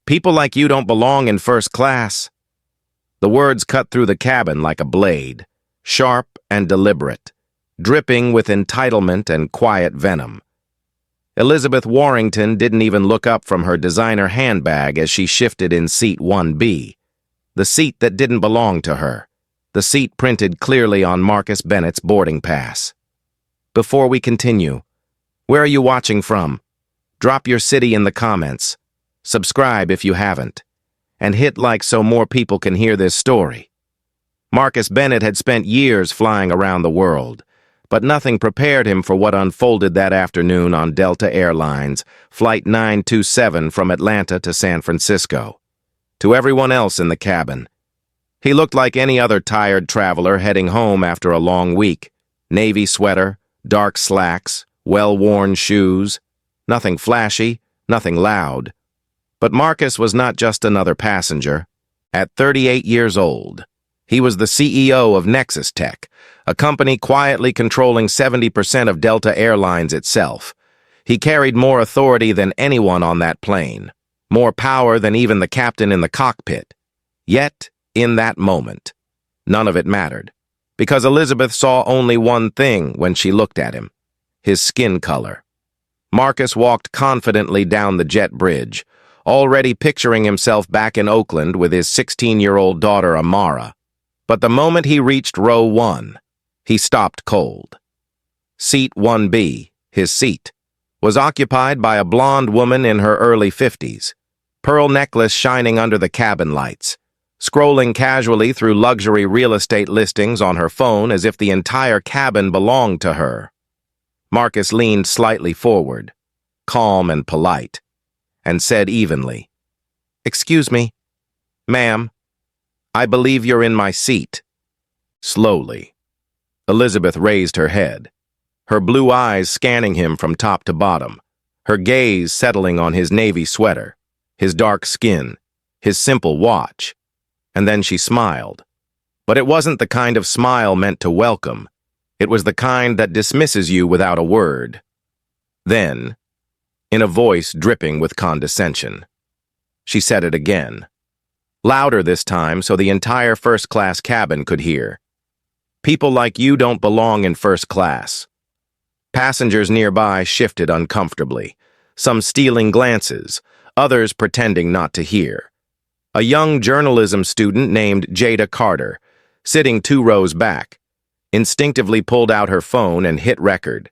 People like you don't belong in first class." The words cut through the cabin like a blade, sharp and deliberate, dripping with entitlement and quiet venom. Elizabeth Warrington didn't even look up from her designer handbag as she shifted in seat 1B, the seat that didn't belong to her, the seat printed clearly on Marcus Bennett's boarding pass. Before we continue, where are you watching from? Drop your city in the comments. Subscribe if you haven't, and hit like so more people can hear this story. Marcus Bennett had spent years flying around the world, but nothing prepared him for what unfolded that afternoon on Delta Airlines, Flight 927 from Atlanta to San Francisco. To everyone else in the cabin, he looked like any other tired traveler heading home after a long week. Navy sweater, dark slacks, well-worn shoes. Nothing flashy, nothing loud. But Marcus was not just another passenger. At 38 years old, he was the CEO of Nexus Tech, a company quietly controlling 70% of Delta Airlines itself. He carried more authority than anyone on that plane, more power than even the captain in the cockpit. Yet, in that moment, none of it mattered, because Elizabeth saw only one thing when she looked at him: his skin color. Marcus walked confidently down the jet bridge, already picturing himself back in Oakland with his 16-year-old daughter Amara. But the moment he reached row 1, he stopped cold. Seat 1B, his seat, was occupied by a blonde woman in her early 50s, pearl necklace shining under the cabin lights, scrolling casually through luxury real estate listings on her phone as if the entire cabin belonged to her. Marcus leaned slightly forward, calm and polite, and said evenly, "Excuse me, ma'am, I believe you're in my seat." Slowly, Elizabeth raised her head, her blue eyes scanning him from top to bottom, her gaze settling on his navy sweater, his dark skin, his simple watch. And then she smiled. But it wasn't the kind of smile meant to welcome. It was the kind that dismisses you without a word. Then, in a voice dripping with condescension, she said it again, louder this time so the entire first-class cabin could hear. "People like you don't belong in first class." Passengers nearby shifted uncomfortably, some stealing glances, others pretending not to hear. A young journalism student named Jada Carter, sitting 2 rows back, instinctively pulled out her phone and hit record.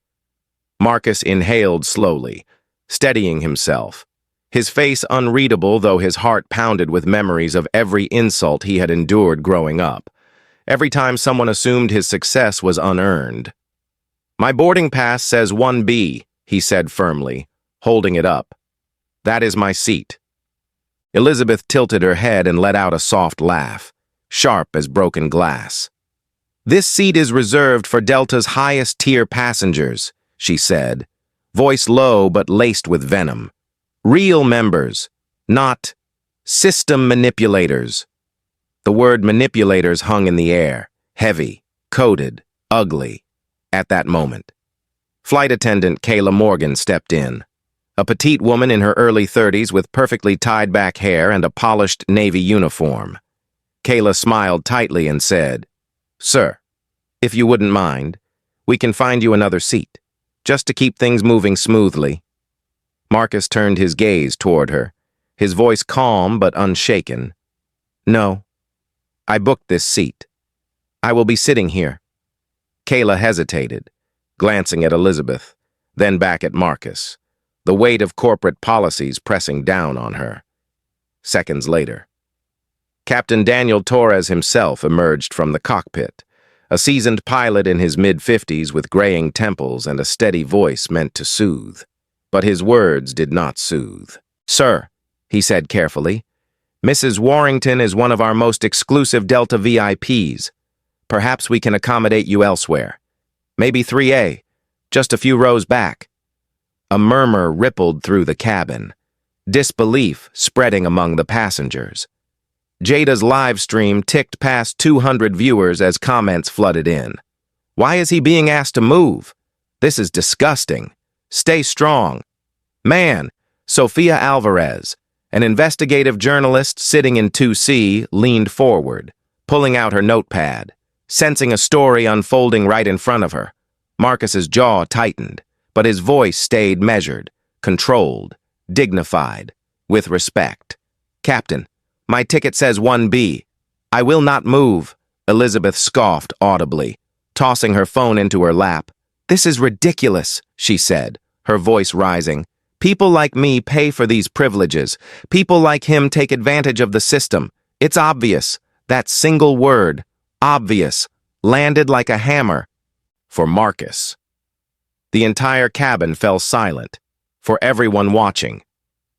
Marcus inhaled slowly, steadying himself, his face unreadable though his heart pounded with memories of every insult he had endured growing up, every time someone assumed his success was unearned. "My boarding pass says 1B, he said firmly, holding it up. "That is my seat." Elizabeth tilted her head and let out a soft laugh, sharp as broken glass. "This seat is reserved for Delta's highest-tier passengers," she said, voice low but laced with venom. "Real members, not system manipulators." The word manipulators hung in the air, heavy, coded, ugly, at that moment. Flight attendant Kayla Morgan stepped in, a petite woman in her early 30s with perfectly tied-back hair and a polished Navy uniform. Kayla smiled tightly and said, "Sir, if you wouldn't mind, we can find you another seat, just to keep things moving smoothly." Marcus turned his gaze toward her, his voice calm but unshaken. "No, I booked this seat. I will be sitting here." Kayla hesitated, glancing at Elizabeth, then back at Marcus, the weight of corporate policies pressing down on her. Seconds later, Captain Daniel Torres himself emerged from the cockpit, a seasoned pilot in his mid-50s with graying temples and a steady voice meant to soothe. But his words did not soothe. "Sir," he said carefully, "Mrs. Warrington is one of our most exclusive Delta VIPs. Perhaps we can accommodate you elsewhere. Maybe 3A, just a few rows back." A murmur rippled through the cabin, disbelief spreading among the passengers. Jada's live stream ticked past 200 viewers as comments flooded in. "Why is he being asked to move? This is disgusting. Stay strong. Man, Sofia Alvarez, An investigative journalist sitting in 2C leaned forward, pulling out her notepad, sensing a story unfolding right in front of her. Marcus's jaw tightened, but his voice stayed measured, controlled, dignified, with respect. "Captain, my ticket says 1B. I will not move," Elizabeth scoffed audibly, tossing her phone into her lap. "This is ridiculous," she said, her voice rising. "People like me pay for these privileges. People like him take advantage of the system. It's obvious." That single word, obvious, landed like a hammer. For Marcus. The entire cabin fell silent, for everyone watching.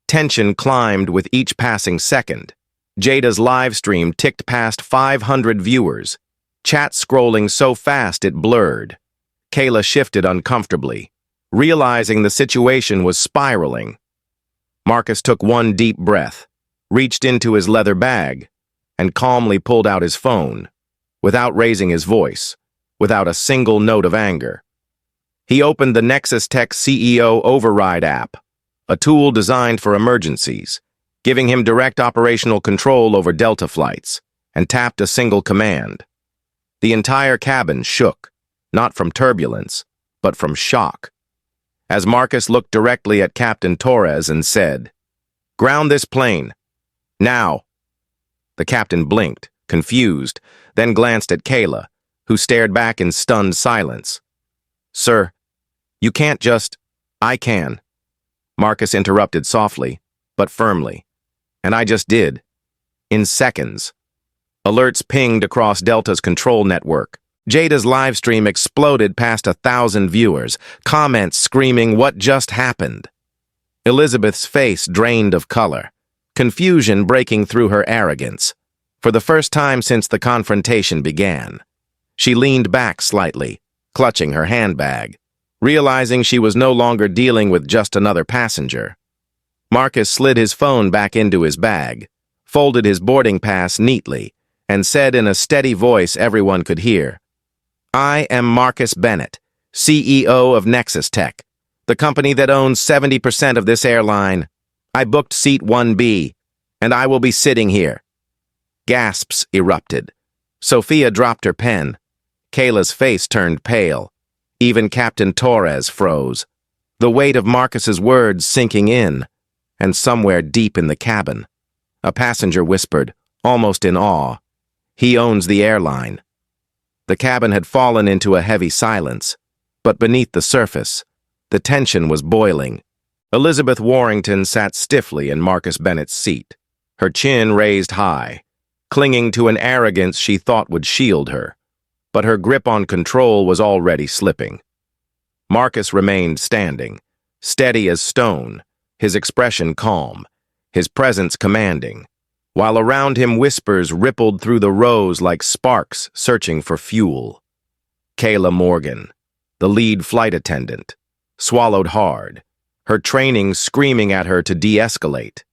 Tension climbed with each passing second. Jada's live stream ticked past 500 viewers, chat scrolling so fast it blurred. Kayla shifted uncomfortably, realizing the situation was spiraling. Marcus took one deep breath, reached into his leather bag, and calmly pulled out his phone, without raising his voice, without a single note of anger. He opened the Nexus Tech CEO Override app, a tool designed for emergencies, giving him direct operational control over Delta flights, and tapped a single command. The entire cabin shook, not from turbulence, but from shock. As Marcus looked directly at Captain Torres and said, "Ground this plane. Now." The captain blinked, confused, then glanced at Kayla, who stared back in stunned silence. "Sir, you can't just—" "I can," Marcus interrupted softly, but firmly. "And I just did. In seconds." Alerts pinged across Delta's control network. Jada's livestream exploded past 1,000 viewers, comments screaming, "What just happened?" Elizabeth's face drained of color, confusion breaking through her arrogance. For the first time since the confrontation began, she leaned back slightly, clutching her handbag, realizing she was no longer dealing with just another passenger. Marcus slid his phone back into his bag, folded his boarding pass neatly, and said in a steady voice everyone could hear, "I am Marcus Bennett, CEO of Nexus Tech, the company that owns 70% of this airline. I booked seat 1B, and I will be sitting here." Gasps erupted. Sophia dropped her pen. Kayla's face turned pale. Even Captain Torres froze, the weight of Marcus's words sinking in, and somewhere deep in the cabin, a passenger whispered, almost in awe, "He owns the airline." The cabin had fallen into a heavy silence, but beneath the surface, the tension was boiling. Elizabeth Warrington sat stiffly in Marcus Bennett's seat, her chin raised high, clinging to an arrogance she thought would shield her. But her grip on control was already slipping. Marcus remained standing, steady as stone, his expression calm, his presence commanding, while around him whispers rippled through the rows like sparks searching for fuel. Kayla Morgan, the lead flight attendant, swallowed hard, her training screaming at her to de-escalate.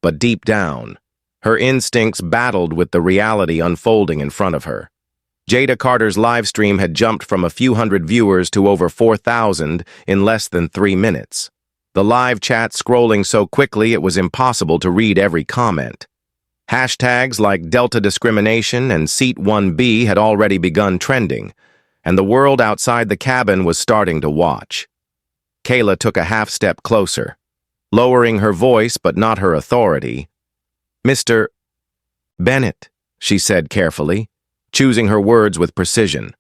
But deep down, her instincts battled with the reality unfolding in front of her. Jada Carter's livestream had jumped from a few hundred viewers to over 4,000 in less than 3 minutes. The live chat scrolling so quickly it was impossible to read every comment. Hashtags like Delta discrimination and Seat 1B had already begun trending, and the world outside the cabin was starting to watch. Kayla took a half-step closer, lowering her voice but not her authority. "Mr. Bennett," she said carefully, choosing her words with precision.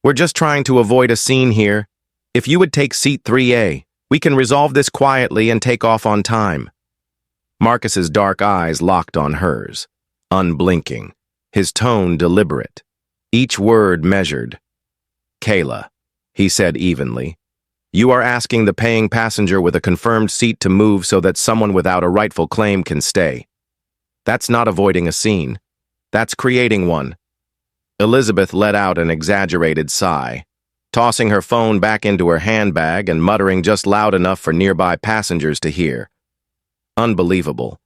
"We're just trying to avoid a scene here. If you would take seat 3A, we can resolve this quietly and take off on time." Marcus's dark eyes locked on hers, unblinking, his tone deliberate, each word measured. "Kayla," he said evenly, "you are asking the paying passenger with a confirmed seat to move so that someone without a rightful claim can stay. That's not avoiding a scene. That's creating one." Elizabeth let out an exaggerated sigh, tossing her phone back into her handbag and muttering just loud enough for nearby passengers to hear. Unbelievable.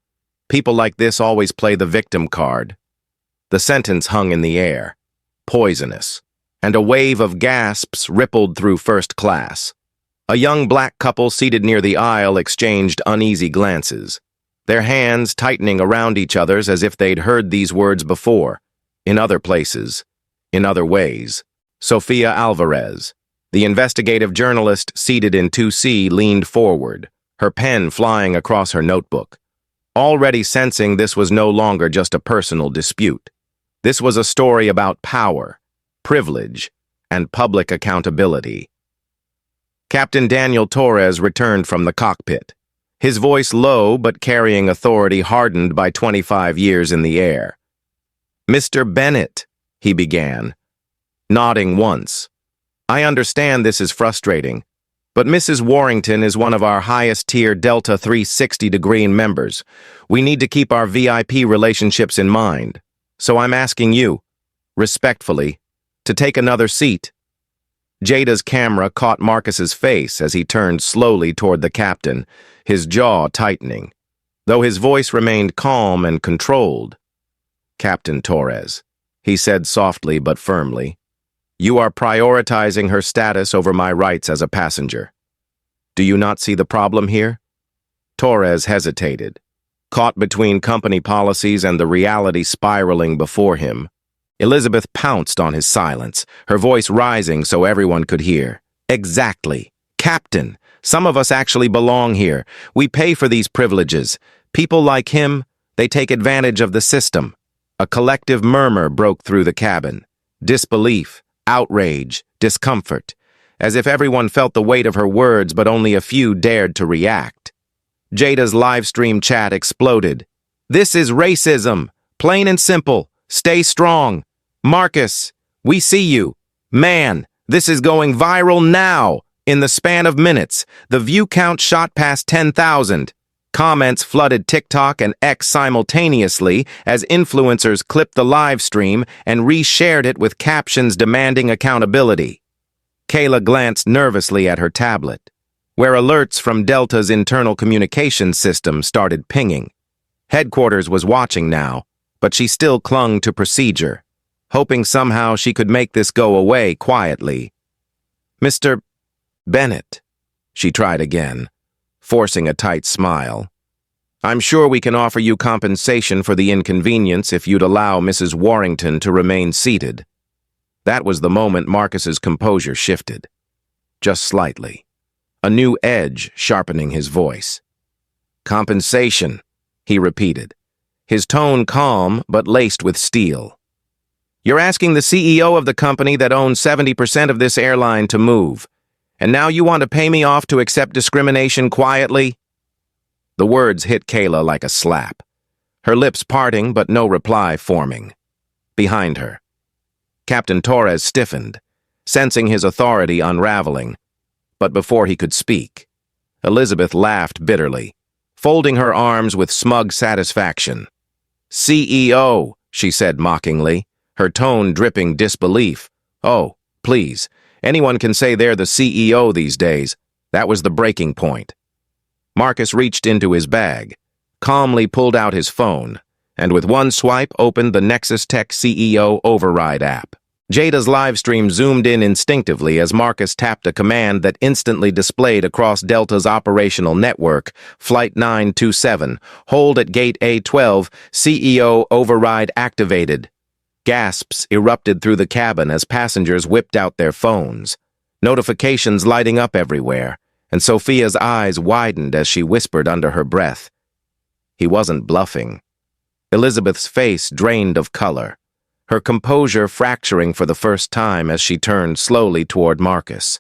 People like this always play the victim card. The sentence hung in the air, poisonous, and a wave of gasps rippled through first class. A young black couple seated near the aisle exchanged uneasy glances. their hands tightening around each other's as if they'd heard these words before, in other places, in other ways. Sofia Alvarez, the investigative journalist seated in 2C, leaned forward, her pen flying across her notebook, already sensing this was no longer just a personal dispute. This was a story about power, privilege, and public accountability. Captain Daniel Torres returned from the cockpit, his voice low but carrying authority hardened by 25 years in the air. "Mr. Bennett," he began, nodding once. "I understand this is frustrating, but Mrs. Warrington is one of our highest-tier Delta 360-degree members. We need to keep our VIP relationships in mind, so I'm asking you, respectfully, to take another seat." Jada's camera caught Marcus's face as he turned slowly toward the captain, his jaw tightening, though his voice remained calm and controlled. "Captain Torres," he said softly but firmly, "you are prioritizing her status over my rights as a passenger. Do you not see the problem here?" Torres hesitated, caught between company policies and the reality spiraling before him. Elizabeth pounced on his silence, her voice rising so everyone could hear. "Exactly. Captain, some of us actually belong here. We pay for these privileges. People like him, they take advantage of the system." A collective murmur broke through the cabin. Disbelief, outrage, discomfort, as if everyone felt the weight of her words but only a few dared to react. Jada's live-stream chat exploded. "This is racism. Plain and simple. Stay strong. Marcus, we see you. Man, this is going viral now. In the span of minutes, the view count shot past 10,000. Comments flooded TikTok and X simultaneously as influencers clipped the live stream and reshared it with captions demanding accountability. Kayla glanced nervously at her tablet, where alerts from Delta's internal communications system started pinging. Headquarters was watching now, but she still clung to procedure, hoping somehow she could make this go away quietly. "Mr. Bennett," she tried again, forcing a tight smile. "I'm sure we can offer you compensation for the inconvenience if you'd allow Mrs. Warrington to remain seated." That was the moment Marcus's composure shifted. Just slightly. A new edge sharpening his voice. "Compensation," he repeated, his tone calm but laced with steel. "You're asking the CEO of the company that owns 70% of this airline to move, and now you want to pay me off to accept discrimination quietly?" The words hit Kayla like a slap, her lips parting but no reply forming. Behind her, Captain Torres stiffened, sensing his authority unraveling. But before he could speak, Elizabeth laughed bitterly, folding her arms with smug satisfaction. "CEO," she said mockingly, her tone dripping disbelief. "Oh, please, anyone can say they're the CEO these days. That was the breaking point." Marcus reached into his bag, calmly pulled out his phone, and with one swipe opened the Nexus Tech CEO Override app. Jada's livestream zoomed in instinctively as Marcus tapped a command that instantly displayed across Delta's operational network, Flight 927, hold at Gate A12, CEO Override activated. Gasps erupted through the cabin as passengers whipped out their phones, notifications lighting up everywhere, and Sophia's eyes widened as she whispered under her breath. He wasn't bluffing. Elizabeth's face drained of color, her composure fracturing for the first time as she turned slowly toward Marcus,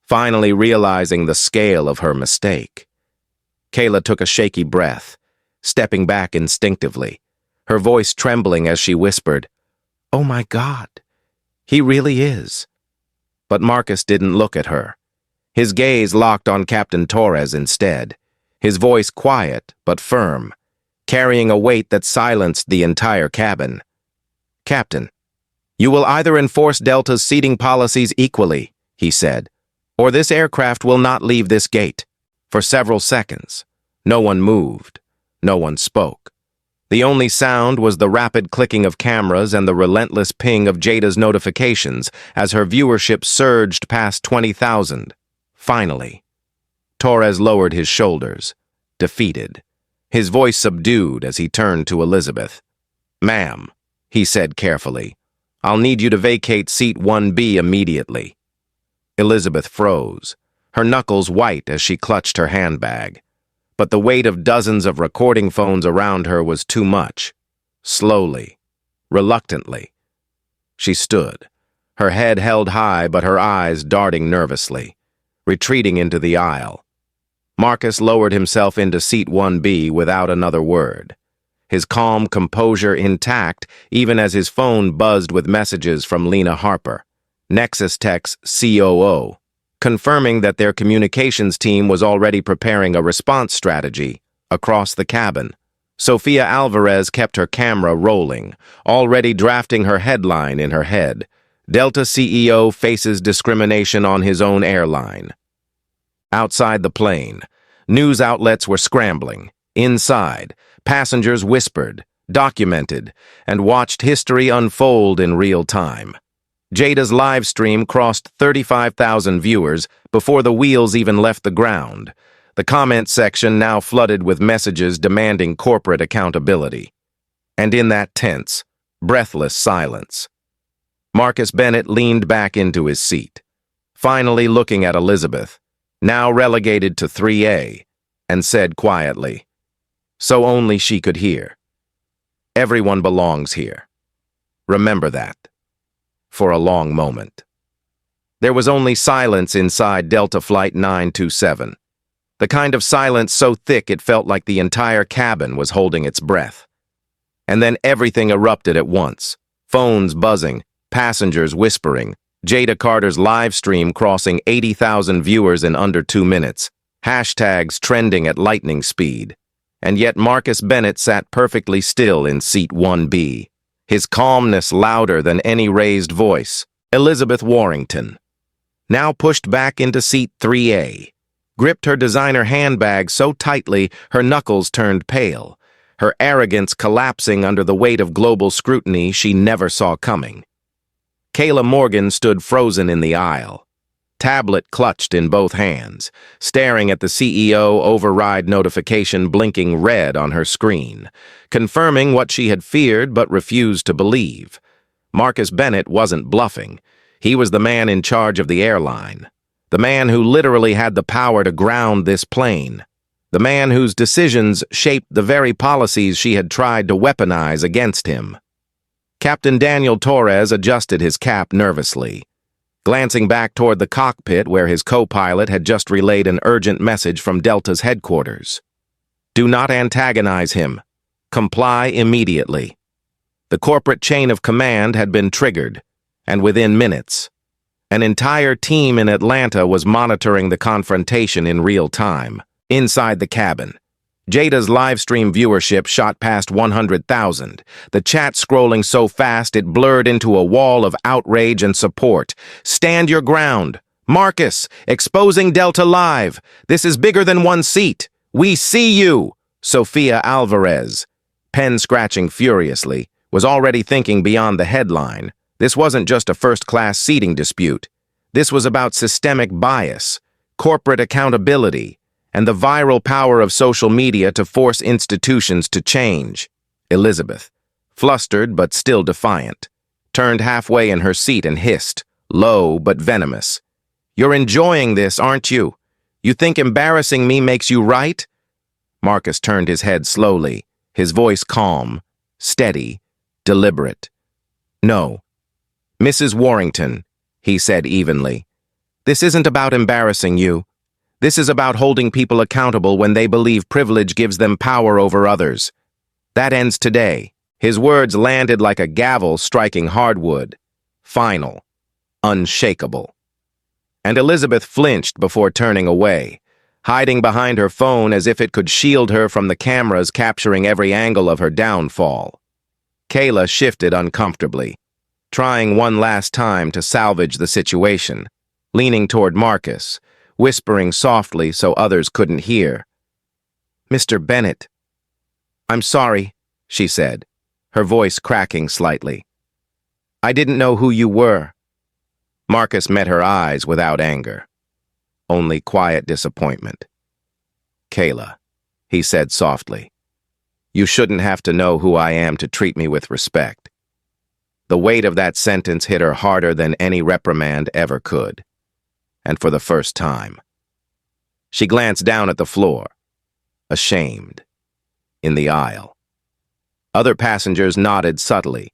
finally realizing the scale of her mistake. Kayla took a shaky breath, stepping back instinctively, her voice trembling as she whispered, "Oh my God, he really is." But Marcus didn't look at her. His gaze locked on Captain Torres instead, his voice quiet but firm, carrying a weight that silenced the entire cabin. "Captain, you will either enforce Delta's seating policies equally," he said, "or this aircraft will not leave this gate." For several seconds, no one moved, no one spoke. The only sound was the rapid clicking of cameras and the relentless ping of Jada's notifications as her viewership surged past 20,000. Finally, Torres lowered his shoulders, defeated, his voice subdued as he turned to Elizabeth. "Ma'am," he said carefully, "I'll need you to vacate seat 1B immediately." Elizabeth froze, her knuckles white as she clutched her handbag. But the weight of dozens of recording phones around her was too much. Slowly, reluctantly, she stood, her head held high but her eyes darting nervously, retreating into the aisle. Marcus lowered himself into seat 1B without another word, his calm composure intact even as his phone buzzed with messages from Lena Harper, Nexus Tech's COO, confirming that their communications team was already preparing a response strategy across the cabin. Sofia Alvarez kept her camera rolling, already drafting her headline in her head. Delta CEO faces discrimination on his own airline. Outside the plane, news outlets were scrambling. Inside, passengers whispered, documented, and watched history unfold in real time. Jada's live stream crossed 35,000 viewers before the wheels even left the ground. The comment section now flooded with messages demanding corporate accountability. And in that tense, breathless silence, Marcus Bennett leaned back into his seat, finally looking at Elizabeth, now relegated to 3A, and said quietly, so only she could hear, "Everyone belongs here. Remember that." For a long moment. There was only silence inside Delta Flight 927, the kind of silence so thick it felt like the entire cabin was holding its breath. And then everything erupted at once, phones buzzing, passengers whispering, Jada Carter's live stream crossing 80,000 viewers in under 2 minutes, hashtags trending at lightning speed. And yet Marcus Bennett sat perfectly still in seat 1B. His calmness louder than any raised voice. Elizabeth Warrington, now pushed back into seat 3A, gripped her designer handbag so tightly her knuckles turned pale, her arrogance collapsing under the weight of global scrutiny she never saw coming. Kayla Morgan stood frozen in the aisle, tablet clutched in both hands, staring at the CEO override notification blinking red on her screen, confirming what she had feared but refused to believe. Marcus Bennett wasn't bluffing. He was the man in charge of the airline, the man who literally had the power to ground this plane, the man whose decisions shaped the very policies she had tried to weaponize against him. Captain Daniel Torres adjusted his cap nervously, glancing back toward the cockpit where his co-pilot had just relayed an urgent message from Delta's headquarters. Do not antagonize him. Comply immediately. The corporate chain of command had been triggered, and within minutes, an entire team in Atlanta was monitoring the confrontation in real time. Inside the cabin, Jada's live stream viewership shot past 100,000, the chat scrolling so fast it blurred into a wall of outrage and support. Stand your ground. Marcus, exposing Delta Live. This is bigger than one seat. We see you. Sofia Alvarez, pen scratching furiously, was already thinking beyond the headline. This wasn't just a first-class seating dispute. This was about systemic bias, corporate accountability, and the viral power of social media to force institutions to change. Elizabeth, flustered but still defiant, turned halfway in her seat and hissed, low but venomous. You're enjoying this, aren't you? You think embarrassing me makes you right? Marcus turned his head slowly, his voice calm, steady, deliberate. No. Mrs. Warrington, he said evenly, this isn't about embarrassing you. This is about holding people accountable when they believe privilege gives them power over others. That ends today. His words landed like a gavel striking hardwood. Final. Unshakable. And Elizabeth flinched before turning away, hiding behind her phone as if it could shield her from the cameras capturing every angle of her downfall. Kayla shifted uncomfortably, trying one last time to salvage the situation, leaning toward Marcus, whispering softly so others couldn't hear. Mr. Bennett. I'm sorry, she said, her voice cracking slightly. I didn't know who you were. Marcus met her eyes without anger, only quiet disappointment. Kayla, he said softly, You shouldn't have to know who I am to treat me with respect. The weight of that sentence hit her harder than any reprimand ever could. And for the first time. She glanced down at the floor, ashamed, in the aisle. Other passengers nodded subtly,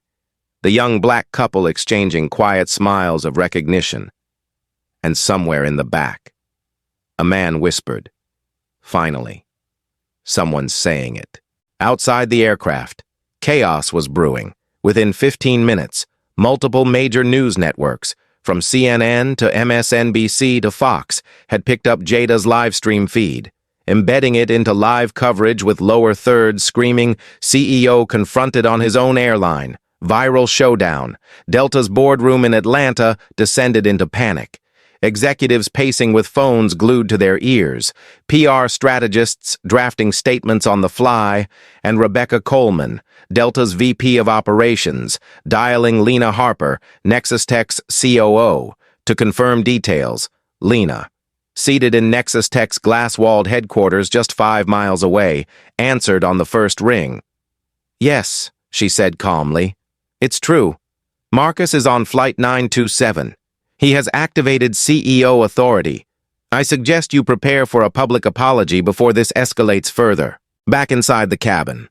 the young black couple exchanging quiet smiles of recognition. And somewhere in the back, a man whispered, "Finally, someone's saying it." Outside the aircraft, chaos was brewing. Within 15 minutes, multiple major news networks, from CNN to MSNBC to Fox, had picked up Jada's live stream feed, embedding it into live coverage with lower thirds screaming, "CEO confronted on his own airline. Viral showdown." Delta's boardroom in Atlanta descended into panic. Executives pacing with phones glued to their ears, PR strategists drafting statements on the fly, and Rebecca Coleman, Delta's VP of Operations, dialing Lena Harper, Nexus Tech's COO, to confirm details. Lena, seated in Nexus Tech's glass-walled headquarters just 5 miles away, answered on the first ring. "Yes," she said calmly. "It's true. Marcus is on Flight 927. He has activated CEO authority. I suggest you prepare for a public apology before this escalates further." Back inside the cabin,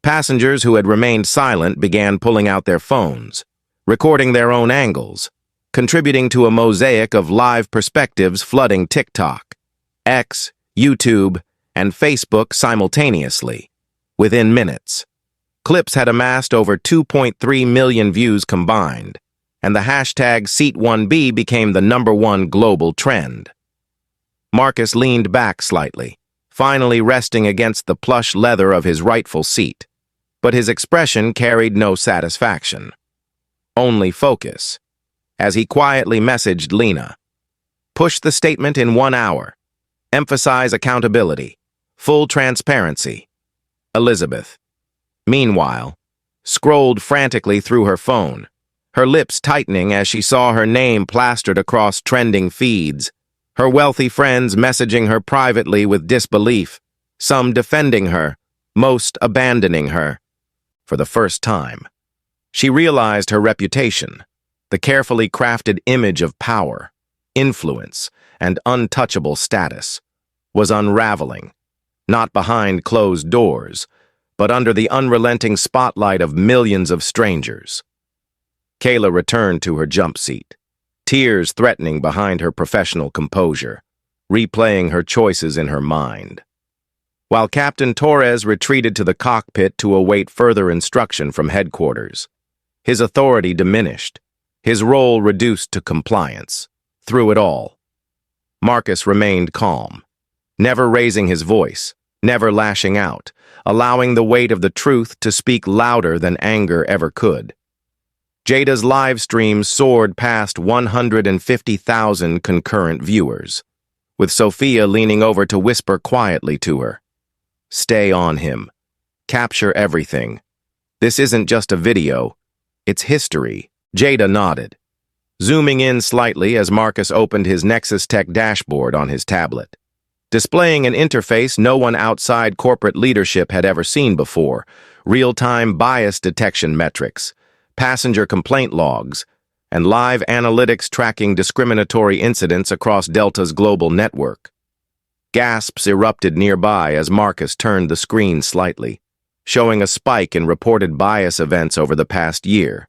passengers who had remained silent began pulling out their phones, recording their own angles, contributing to a mosaic of live perspectives flooding TikTok, X, YouTube, and Facebook simultaneously. Within minutes, clips had amassed over 2.3 million views combined, and the hashtag Seat1B became the #1 global trend. Marcus leaned back slightly, finally resting against the plush leather of his rightful seat, but his expression carried no satisfaction, only focus, as he quietly messaged Lena. "Push the statement in 1 hour. Emphasize accountability. Full transparency. Elizabeth." Meanwhile, scrolled frantically through her phone, her lips tightening as she saw her name plastered across trending feeds, her wealthy friends messaging her privately with disbelief, some defending her, most abandoning her. For the first time, she realized her reputation, the carefully crafted image of power, influence, and untouchable status, was unraveling, not behind closed doors, but under the unrelenting spotlight of millions of strangers. Kayla returned to her jump seat, tears threatening behind her professional composure, replaying her choices in her mind. While Captain Torres retreated to the cockpit to await further instruction from headquarters, his authority diminished, his role reduced to compliance. Through it all, Marcus remained calm, never raising his voice, never lashing out, allowing the weight of the truth to speak louder than anger ever could. Jada's live stream soared past 150,000 concurrent viewers, with Sophia leaning over to whisper quietly to her, "Stay on him. Capture everything. This isn't just a video, it's history." Jada nodded, zooming in slightly as Marcus opened his Nexus Tech dashboard on his tablet, displaying an interface no one outside corporate leadership had ever seen before: real-time bias detection metrics, passenger complaint logs, and live analytics tracking discriminatory incidents across Delta's global network. Gasps erupted nearby as Marcus turned the screen slightly, showing a spike in reported bias events over the past year.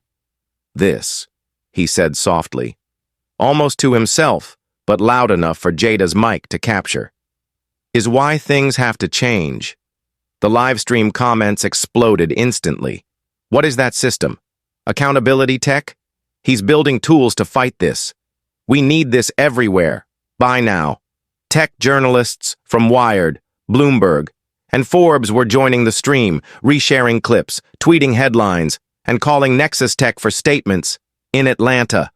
"This," he said softly, almost to himself, but loud enough for Jada's mic to capture, "is why things have to change." The livestream comments exploded instantly. "What is that system? Accountability tech? He's building tools to fight this. We need this everywhere. By now." Tech journalists from Wired, Bloomberg, and Forbes were joining the stream, resharing clips, tweeting headlines, and calling Nexus Tech for statements. In Atlanta,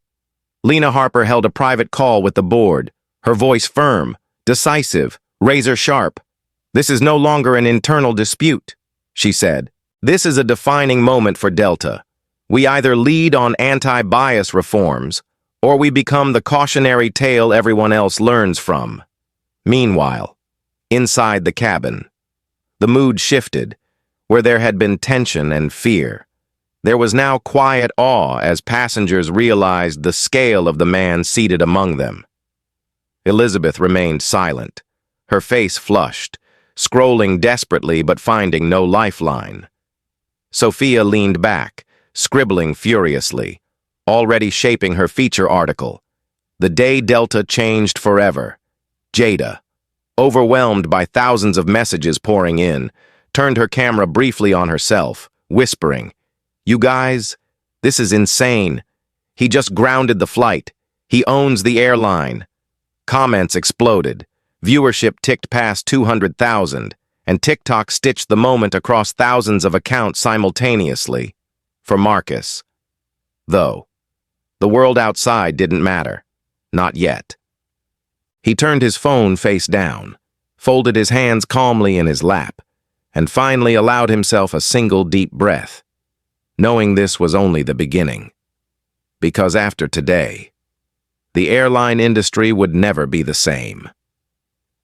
Lena Harper held a private call with the board, her voice firm, decisive, razor-sharp. "This is no longer an internal dispute," she said. "This is a defining moment for Delta. We either lead on anti-bias reforms, or we become the cautionary tale everyone else learns from." Meanwhile, inside the cabin, the mood shifted, Where there had been tension and fear, there was now quiet awe as passengers realized the scale of the man seated among them. Elizabeth remained silent, her face flushed, scrolling desperately but finding no lifeline. Sophia leaned back, scribbling furiously, already shaping her feature article. The day Delta changed forever. Jada, overwhelmed by thousands of messages pouring in, turned her camera briefly on herself, whispering, "You guys, this is insane. He just grounded the flight. He owns the airline." Comments exploded. Viewership ticked past 200,000, and TikTok stitched the moment across thousands of accounts simultaneously. For Marcus, though, the world outside didn't matter. Not yet. He turned his phone face down, folded his hands calmly in his lap, and finally allowed himself a single deep breath, knowing this was only the beginning. Because after today, the airline industry would never be the same.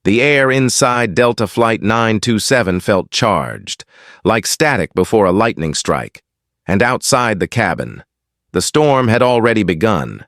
The air inside Delta Flight 927 felt charged, like static before a lightning strike, and outside the cabin, the storm had already begun.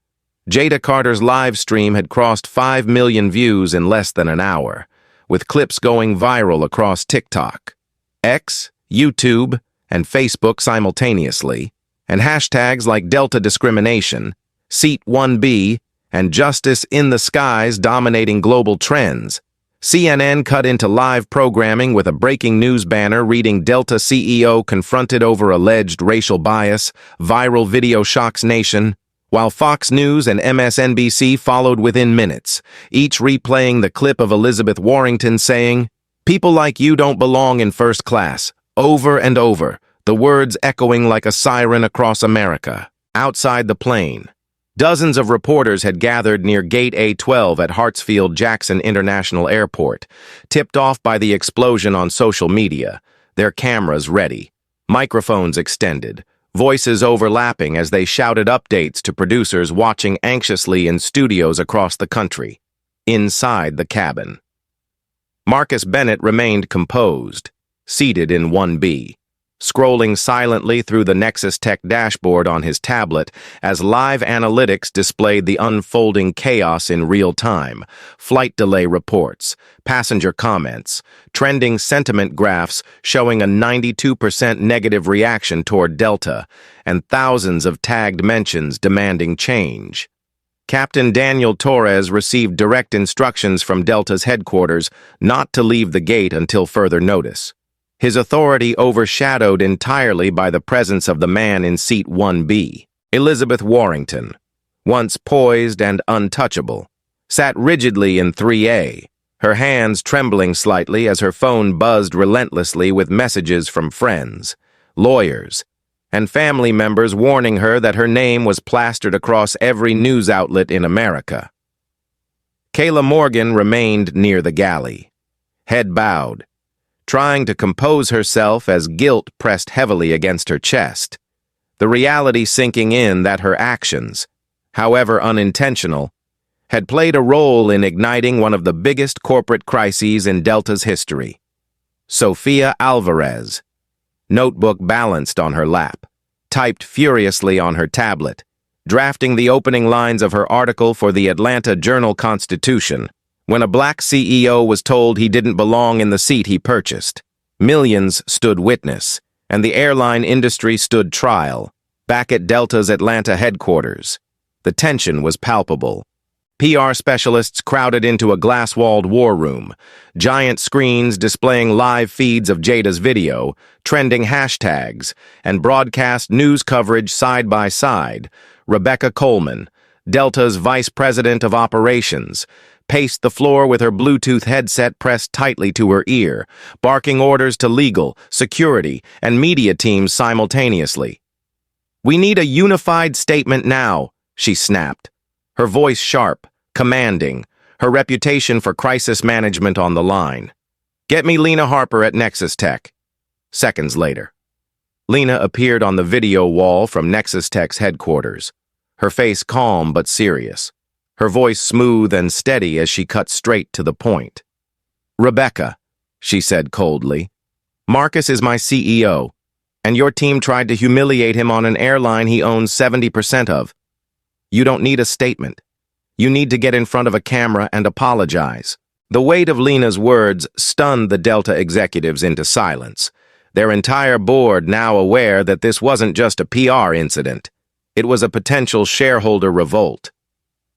Jada Carter's live stream had crossed 5 million views in less than an hour, with clips going viral across TikTok, X, YouTube, and Facebook simultaneously, and hashtags like Delta Discrimination, Seat 1B, and Justice in the Skies dominating global trends. CNN cut into live programming with a breaking news banner reading Delta CEO confronted over alleged racial bias, viral video shocks nation, while Fox News and MSNBC followed within minutes, each replaying the clip of Elizabeth Warrington saying, "People like you don't belong in first class," over and over, the words echoing like a siren across America. Outside the plane, dozens of reporters had gathered near Gate A12 at Hartsfield-Jackson International Airport, tipped off by the explosion on social media, their cameras ready, microphones extended, voices overlapping as they shouted updates to producers watching anxiously in studios across the country. Inside the cabin, Marcus Bennett remained composed, seated in 1B, scrolling silently through the Nexus Tech dashboard on his tablet as live analytics displayed the unfolding chaos in real time, flight delay reports, passenger comments, trending sentiment graphs showing a 92% negative reaction toward Delta, and thousands of tagged mentions demanding change. Captain Daniel Torres received direct instructions from Delta's headquarters not to leave the gate until further notice, his authority overshadowed entirely by the presence of the man in seat 1B. Elizabeth Warrington, once poised and untouchable, sat rigidly in 3A, her hands trembling slightly as her phone buzzed relentlessly with messages from friends, lawyers, and family members warning her that her name was plastered across every news outlet in America. Kayla Morgan remained near the galley, head bowed, trying to compose herself as guilt pressed heavily against her chest, the reality sinking in that her actions, however unintentional, had played a role in igniting one of the biggest corporate crises in Delta's history. Sophia Alvarez, notebook balanced on her lap, typed furiously on her tablet, drafting the opening lines of her article for the Atlanta Journal-Constitution, when a black CEO was told he didn't belong in the seat he purchased. Millions stood witness, and the airline industry stood trial, back at Delta's Atlanta headquarters. The tension was palpable. PR specialists crowded into a glass-walled war room, giant screens displaying live feeds of Jada's video, trending hashtags, and broadcast news coverage side by side. Rebecca Coleman, Delta's Vice President of Operations, paced the floor with her Bluetooth headset pressed tightly to her ear, barking orders to legal, security, and media teams simultaneously. "We need a unified statement now," she snapped, her voice sharp, commanding, her reputation for crisis management on the line. "Get me Lena Harper at Nexus Tech." Seconds later, Lena appeared on the video wall from Nexus Tech's headquarters, her face calm but serious, her voice smooth and steady as she cut straight to the point. "Rebecca," she said coldly, Marcus is my CEO, and your team tried to humiliate him on an airline he owns 70% of. You don't need a statement. You need to get in front of a camera and apologize." The weight of Lena's words stunned the Delta executives into silence, their entire board now aware that this wasn't just a PR incident. It was a potential shareholder revolt.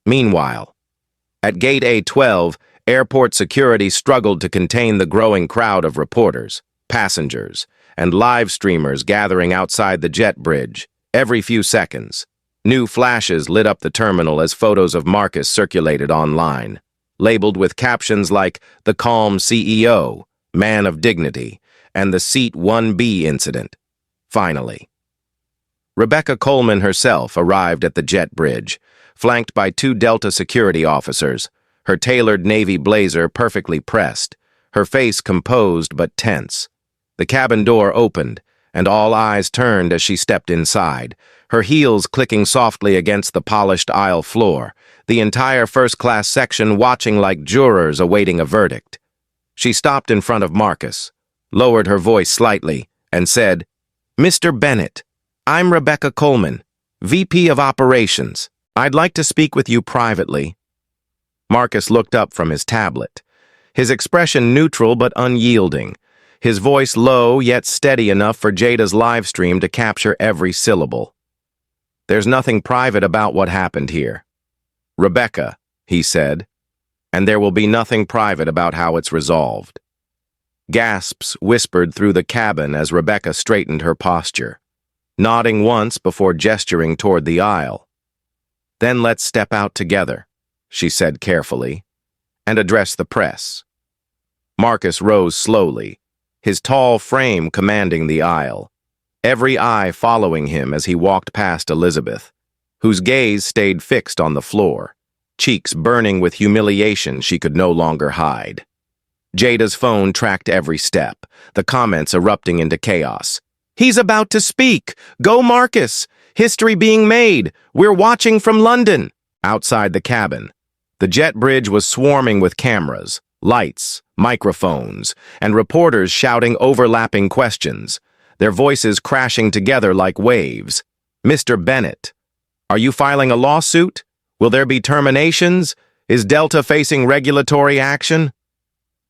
Meanwhile, at Gate A12, airport security struggled to contain the growing crowd of reporters, passengers, and live streamers gathering outside the jet bridge. Every few seconds, new flashes lit up the terminal as photos of Marcus circulated online, labeled with captions like "The Calm CEO," "Man of Dignity," and the Seat 1B incident. Finally, Rebecca Coleman herself arrived at the jet bridge, flanked by 2 Delta security officers, her tailored navy blazer perfectly pressed, her face composed but tense. The cabin door opened, and all eyes turned as she stepped inside, her heels clicking softly against the polished aisle floor, the entire first-class section watching like jurors awaiting a verdict. She stopped in front of Marcus, lowered her voice slightly, and said, "Mr. Bennett, I'm Rebecca Coleman, VP of Operations. I'd like to speak with you privately." Marcus looked up from his tablet, his expression neutral but unyielding, his voice low yet steady enough for Jada's live stream to capture every syllable. "There's nothing private about what happened here, Rebecca," he said, "and there will be nothing private about how it's resolved." Gasps whispered through the cabin as Rebecca straightened her posture, nodding once before gesturing toward the aisle. "Then let's step out together," she said carefully, "and address the press." Marcus rose slowly, his tall frame commanding the aisle, every eye following him as he walked past Elizabeth, whose gaze stayed fixed on the floor, cheeks burning with humiliation she could no longer hide. Jada's phone tracked every step, the comments erupting into chaos. "He's about to speak! Go Marcus! History being made! We're watching from London!" Outside the cabin, the jet bridge was swarming with cameras, lights, microphones, and reporters shouting overlapping questions, their voices crashing together like waves. "Mr. Bennett, are you filing a lawsuit? Will there be terminations? Is Delta facing regulatory action?"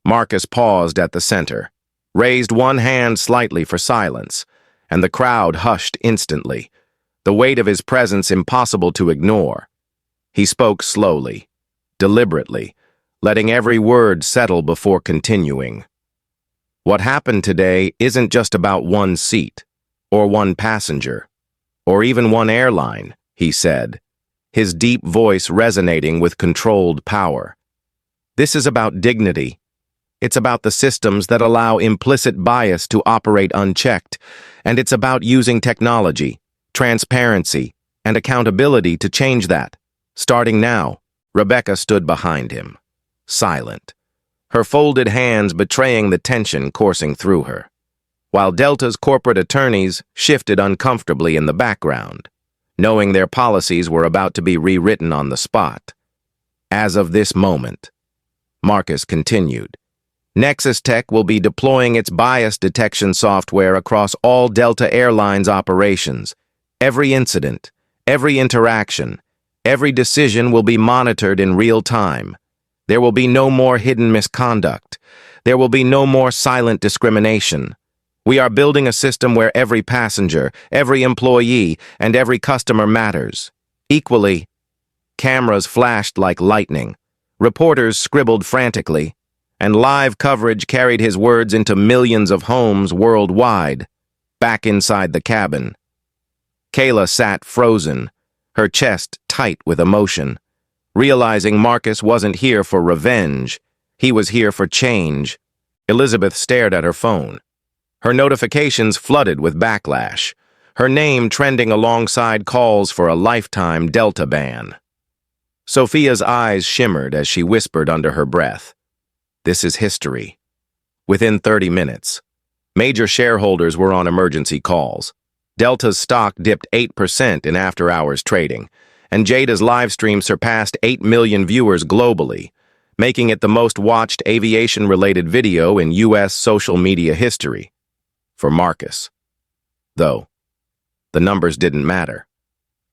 Marcus paused at the center, raised one hand slightly for silence, and the crowd hushed instantly, the weight of his presence impossible to ignore. He spoke slowly, deliberately, letting every word settle before continuing. "What happened today isn't just about one seat, or one passenger, or even one airline," he said, his deep voice resonating with controlled power. "This is about dignity. It's about the systems that allow implicit bias to operate unchecked, and it's about using technology, transparency, and accountability to change that. Starting now." Rebecca stood behind him, silent, her folded hands betraying the tension coursing through her, while Delta's corporate attorneys shifted uncomfortably in the background, knowing their policies were about to be rewritten on the spot. "As of this moment," Marcus continued, "Nexus Tech will be deploying its bias detection software across all Delta Airlines operations. Every incident, every interaction, every decision will be monitored in real time. There will be no more hidden misconduct. There will be no more silent discrimination. We are building a system where every passenger, every employee, and every customer matters. Equally." Cameras flashed like lightning. Reporters scribbled frantically, and live coverage carried his words into millions of homes worldwide. Back inside the cabin, Kayla sat frozen, her chest tight with emotion, realizing Marcus wasn't here for revenge, he was here for change. Elizabeth stared at her phone. Her notifications flooded with backlash, her name trending alongside calls for a lifetime Delta ban. Sophia's eyes shimmered as she whispered under her breath, "This is history." Within 30 minutes, major shareholders were on emergency calls. Delta's stock dipped 8% in after-hours trading, and Jada's livestream surpassed 8 million viewers globally, making it the most watched aviation-related video in U.S. social media history. for Marcus. Though, the numbers didn't matter.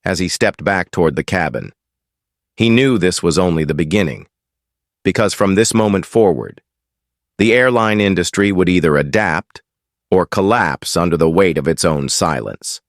As he stepped back toward the cabin, he knew this was only the beginning, because from this moment forward, the airline industry would either adapt or collapse under the weight of its own silence.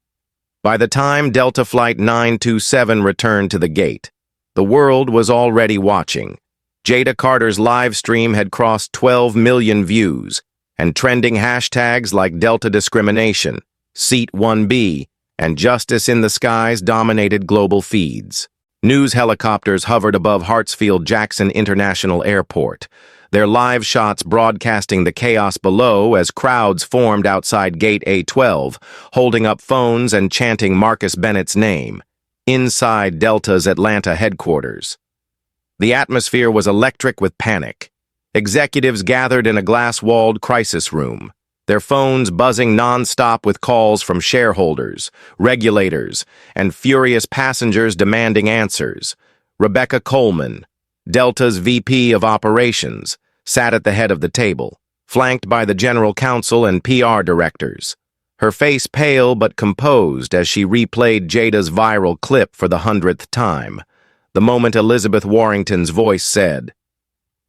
By the time Delta Flight 927 returned to the gate, the world was already watching. Jada Carter's live stream had crossed 12 million views, and trending hashtags like Delta Discrimination, Seat 1B, and Justice in the Skies dominated global feeds. News helicopters hovered above Hartsfield-Jackson International Airport, their live shots broadcasting the chaos below as crowds formed outside Gate A12, holding up phones and chanting Marcus Bennett's name, inside Delta's Atlanta headquarters. The atmosphere was electric with panic. Executives gathered in a glass-walled crisis room, their phones buzzing non-stop with calls from shareholders, regulators, and furious passengers demanding answers. Rebecca Coleman, Delta's VP of Operations, sat at the head of the table, flanked by the general counsel and PR directors, her face pale but composed as she replayed Jada's viral clip for the 100th time, the moment Elizabeth Warrington's voice said,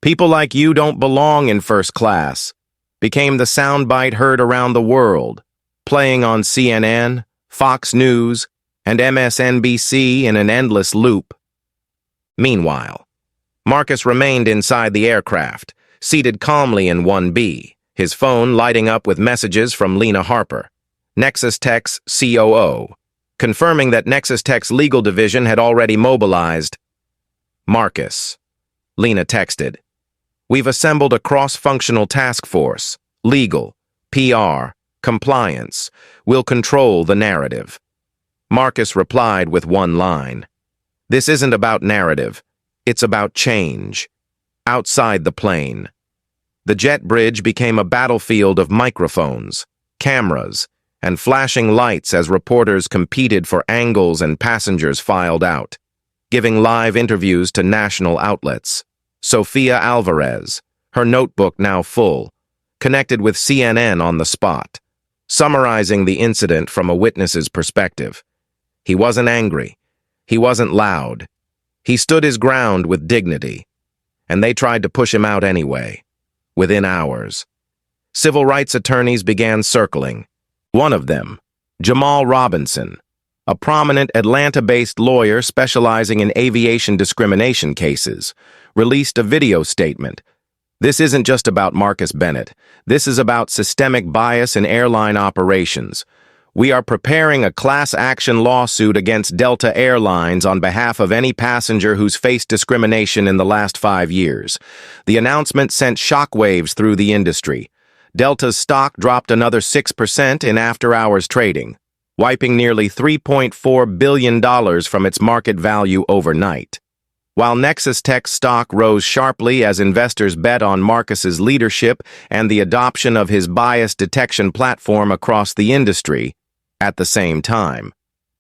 "People like you don't belong in first class," became the soundbite heard around the world, playing on CNN, Fox News, and MSNBC in an endless loop. Meanwhile, Marcus remained inside the aircraft, seated calmly in 1B, his phone lighting up with messages from Lena Harper, Nexus Tech's COO, confirming that Nexus Tech's legal division had already mobilized. "Marcus," Lena texted, "we've assembled a cross-functional task force, legal, PR, compliance. We'll control the narrative." Marcus replied with one line, "This isn't about narrative. It's about change." Outside the plane, the jet bridge became a battlefield of microphones, cameras, and flashing lights as reporters competed for angles and passengers filed out, giving live interviews to national outlets. Sofia Alvarez, her notebook now full, connected with CNN on the spot, summarizing the incident from a witness's perspective. He wasn't angry. He wasn't loud. He stood his ground with dignity, and they tried to push him out anyway. Within hours, civil rights attorneys began circling. One of them, Jamal Robinson, a prominent Atlanta-based lawyer specializing in aviation discrimination cases, released a video statement. "This isn't just about Marcus Bennett. This is about systemic bias in airline operations. We are preparing a class action lawsuit against Delta Airlines on behalf of any passenger who's faced discrimination in the last 5 years." The announcement sent shockwaves through the industry. Delta's stock dropped another 6% in after-hours trading, wiping nearly $3.4 billion from its market value overnight. While Nexus Tech's stock rose sharply as investors bet on Marcus's leadership and the adoption of his bias detection platform across the industry, at the same time,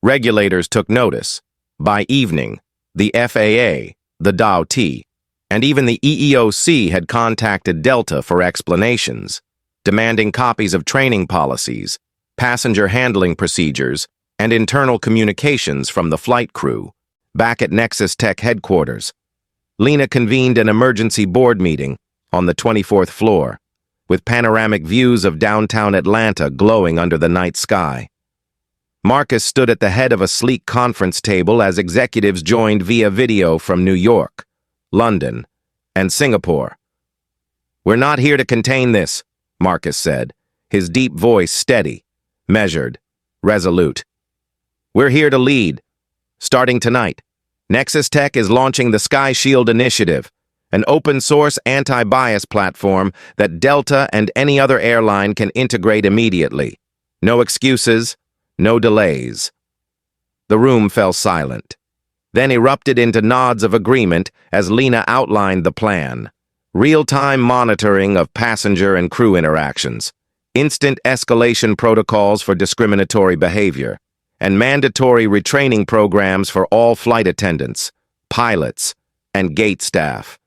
regulators took notice. By evening, the FAA, the DOT, and even the EEOC had contacted Delta for explanations, demanding copies of training policies, passenger handling procedures, and internal communications from the flight crew. Back at Nexus Tech headquarters, Lena convened an emergency board meeting on the 24th floor, with panoramic views of downtown Atlanta glowing under the night sky. Marcus stood at the head of a sleek conference table as executives joined via video from New York, London, and Singapore. "We're not here to contain this," Marcus said, his deep voice steady, measured, resolute. "We're here to lead. Starting tonight, Nexus Tech is launching the Sky Shield Initiative, an open-source anti-bias platform that Delta and any other airline can integrate immediately. No excuses, no delays." The room fell silent, then erupted into nods of agreement as Lena outlined the plan. Real-time monitoring of passenger and crew interactions, instant escalation protocols for discriminatory behavior, and mandatory retraining programs for all flight attendants, pilots, and gate staff.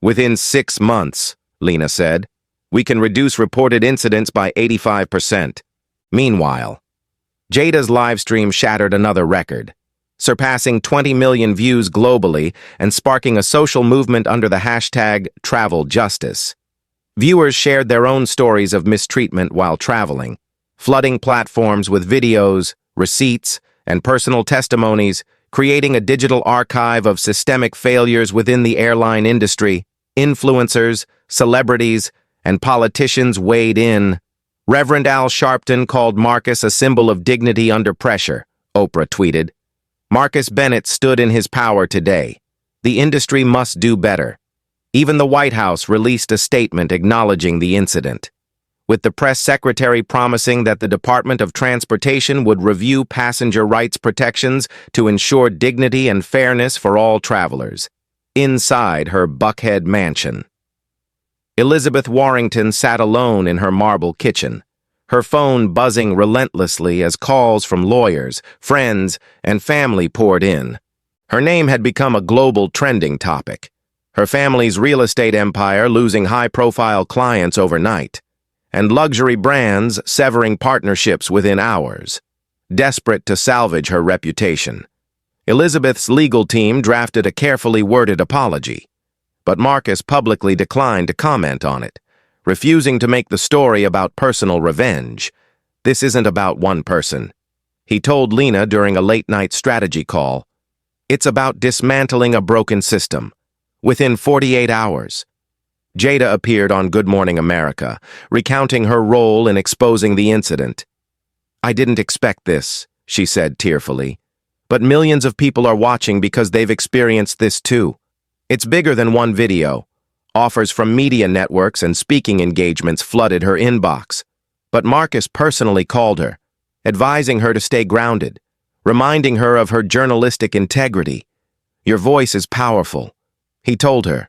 "Within 6 months," Lena said, We can reduce reported incidents by 85%. Meanwhile, Jada's livestream shattered another record, surpassing 20 million views globally and sparking a social movement under the hashtag #TravelJustice. Viewers shared their own stories of mistreatment while traveling, flooding platforms with videos, receipts, and personal testimonies, creating a digital archive of systemic failures within the airline industry. Influencers, celebrities, and politicians weighed in. Reverend Al Sharpton called Marcus a symbol of dignity under pressure, Oprah tweeted. Marcus Bennett stood in his power today. The industry must do better. Even the White House released a statement acknowledging the incident, with the press secretary promising that the Department of Transportation would review passenger rights protections to ensure dignity and fairness for all travelers. Inside her Buckhead mansion, Elizabeth Warrington sat alone in her marble kitchen, her phone buzzing relentlessly as calls from lawyers, friends, and family poured in. Her name had become a global trending topic, her family's real estate empire losing high-profile clients overnight, and luxury brands severing partnerships within hours, desperate to salvage her reputation. Elizabeth's legal team drafted a carefully worded apology, but Marcus publicly declined to comment on it, refusing to make the story about personal revenge. This isn't about one person, he told Lena during a late-night strategy call. It's about dismantling a broken system. Within 48 hours, Jada appeared on Good Morning America, recounting her role in exposing the incident. I didn't expect this, she said tearfully, but millions of people are watching because they've experienced this too. It's bigger than one video. Offers from media networks and speaking engagements flooded her inbox. But Marcus personally called her, advising her to stay grounded, reminding her of her journalistic integrity. Your voice is powerful, he told her.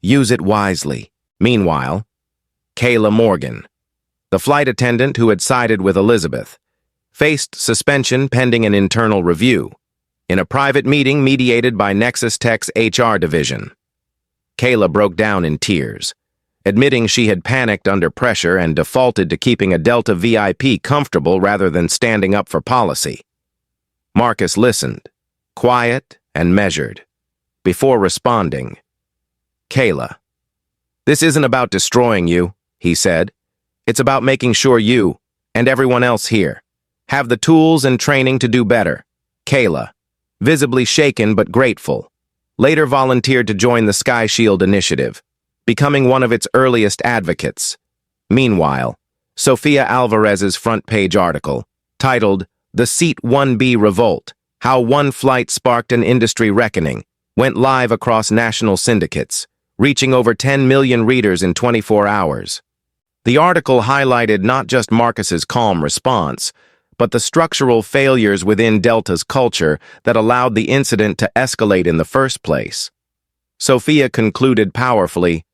Use it wisely. Meanwhile, Kayla Morgan, the flight attendant who had sided with Elizabeth, faced suspension pending an internal review in a private meeting mediated by Nexus Tech's HR division. Kayla broke down in tears, admitting she had panicked under pressure and defaulted to keeping a Delta VIP comfortable rather than standing up for policy. Marcus listened, quiet and measured, before responding. Kayla, this isn't about destroying you, he said. It's about making sure you, and everyone else here, have the tools and training to do better. Kayla, visibly shaken but grateful, later volunteered to join the Sky Shield initiative, becoming one of its earliest advocates. Meanwhile, Sofia Alvarez's front-page article, titled The Seat 1B Revolt, How One Flight Sparked an Industry Reckoning, went live across national syndicates, reaching over 10 million readers in 24 hours. The article highlighted not just Marcus's calm response, but the structural failures within Delta's culture that allowed the incident to escalate in the first place. Sofia concluded powerfully,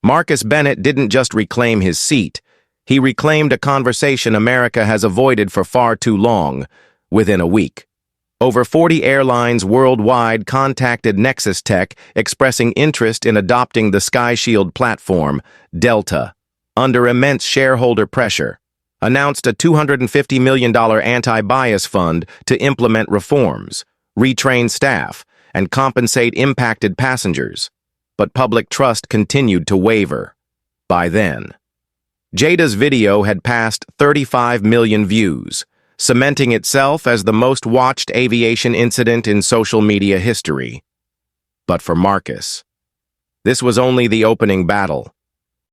Marcus Bennett didn't just reclaim his seat, he reclaimed a conversation America has avoided for far too long, within a week. Over 40 airlines worldwide contacted Nexus Tech expressing interest in adopting the Sky Shield platform. Delta, under immense shareholder pressure, announced a $250 million anti-bias fund to implement reforms, retrain staff, and compensate impacted passengers. But public trust continued to waver. By then, Jada's video had passed 35 million views, cementing itself as the most-watched aviation incident in social media history. But for Marcus, this was only the opening battle.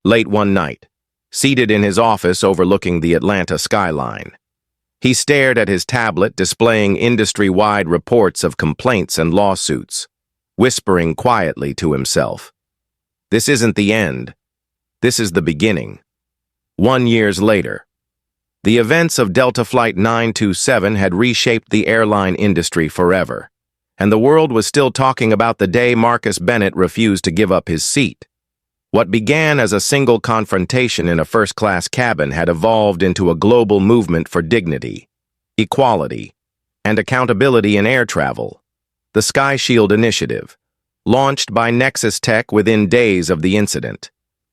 Late one night, seated in his office overlooking the Atlanta skyline, he stared at his tablet displaying industry-wide reports of complaints and lawsuits, whispering quietly to himself, "This isn't the end. This is the beginning." 1 year later, the events of Delta Flight 927 had reshaped the airline industry forever, and the world was still talking about the day Marcus Bennett refused to give up his seat. What began as a single confrontation in a first-class cabin had evolved into a global movement for dignity, equality, and accountability in air travel. The Sky Shield initiative, launched by Nexus Tech within days of the incident,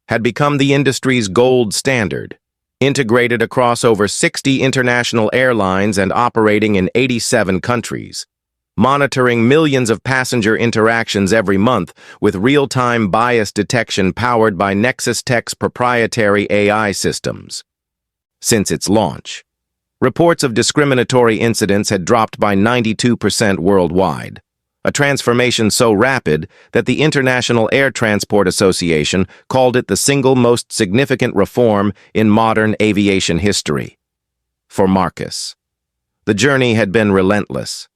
had become the industry's gold standard, integrated across over 60 international airlines and operating in 87 countries, monitoring millions of passenger interactions every month with real-time bias detection powered by Nexus Tech's proprietary AI systems. Since its launch, reports of discriminatory incidents had dropped by 92% worldwide, a transformation so rapid that the International Air Transport Association called it the single most significant reform in modern aviation history. For Marcus, the journey had been relentless.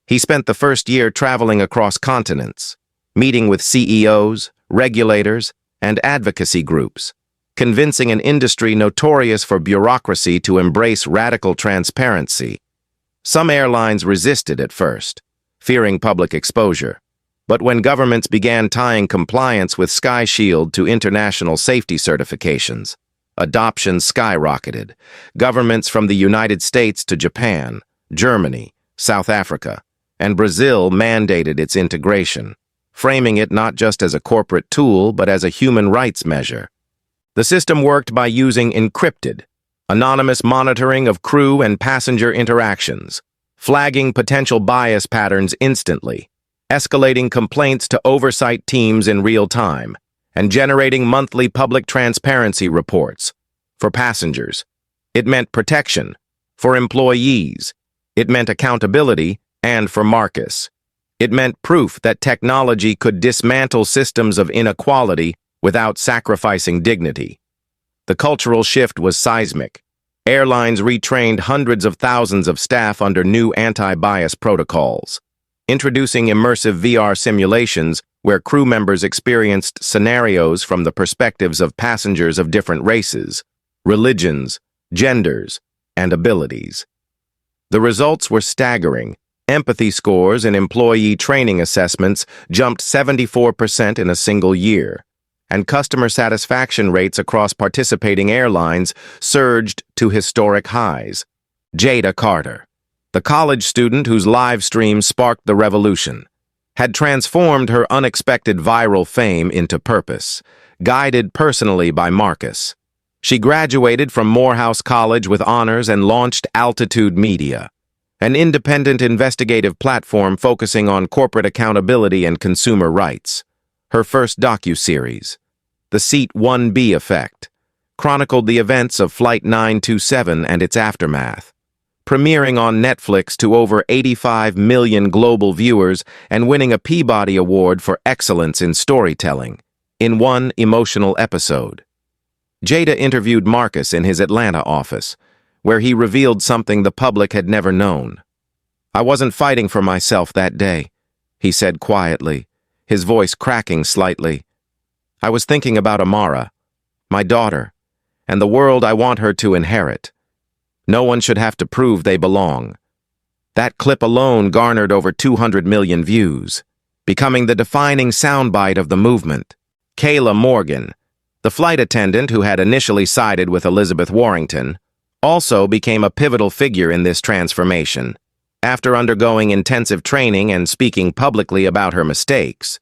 He spent the first year traveling across continents, meeting with CEOs, regulators, and advocacy groups, convincing an industry notorious for bureaucracy to embrace radical transparency. Some airlines resisted at first, fearing public exposure. But when governments began tying compliance with Sky Shield to international safety certifications, adoption skyrocketed. Governments from the United States to Japan, Germany, South Africa, and Brazil mandated its integration, framing it not just as a corporate tool but as a human rights measure. The system worked by using encrypted, anonymous monitoring of crew and passenger interactions, flagging potential bias patterns instantly, escalating complaints to oversight teams in real time, and generating monthly public transparency reports. For passengers, it meant protection. For employees, it meant accountability. And for Marcus, it meant proof that technology could dismantle systems of inequality without sacrificing dignity. The cultural shift was seismic. Airlines retrained hundreds of thousands of staff under new anti-bias protocols, introducing immersive VR simulations where crew members experienced scenarios from the perspectives of passengers of different races, religions, genders, and abilities. The results were staggering. Empathy scores in employee training assessments jumped 74% in a single year, and customer satisfaction rates across participating airlines surged to historic highs. Jada Carter, the college student whose live stream sparked the revolution, had transformed her unexpected viral fame into purpose, guided personally by Marcus. She graduated from Morehouse College with honors and launched Altitude Media, an independent investigative platform focusing on corporate accountability and consumer rights. Her first docuseries, The Seat 1B Effect, chronicled the events of Flight 927 and its aftermath, premiering on Netflix to over 85 million global viewers and winning a Peabody Award for excellence in storytelling in one emotional episode. Jada interviewed Marcus in his Atlanta office, where he revealed something the public had never known. "I wasn't fighting for myself that day," he said quietly, his voice cracking slightly. "I was thinking about Amara, my daughter, and the world I want her to inherit. No one should have to prove they belong." That clip alone garnered over 200 million views, becoming the defining soundbite of the movement. Kayla Morgan, the flight attendant who had initially sided with Elizabeth Warrington, also became a pivotal figure in this transformation. After undergoing intensive training and speaking publicly about her mistakes,